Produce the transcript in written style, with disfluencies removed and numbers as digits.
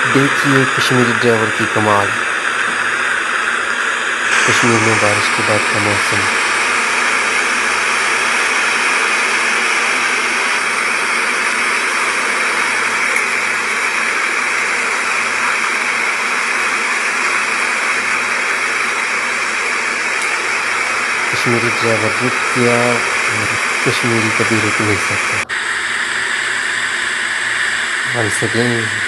देखिए कश्मीरी ड्राइवर की कमाल। कश्मीर में बारिश के बाद का मौसम। कश्मीरी ड्राइवर रुक गया। कश्मीरी कभी रुक नहीं सकता। Once again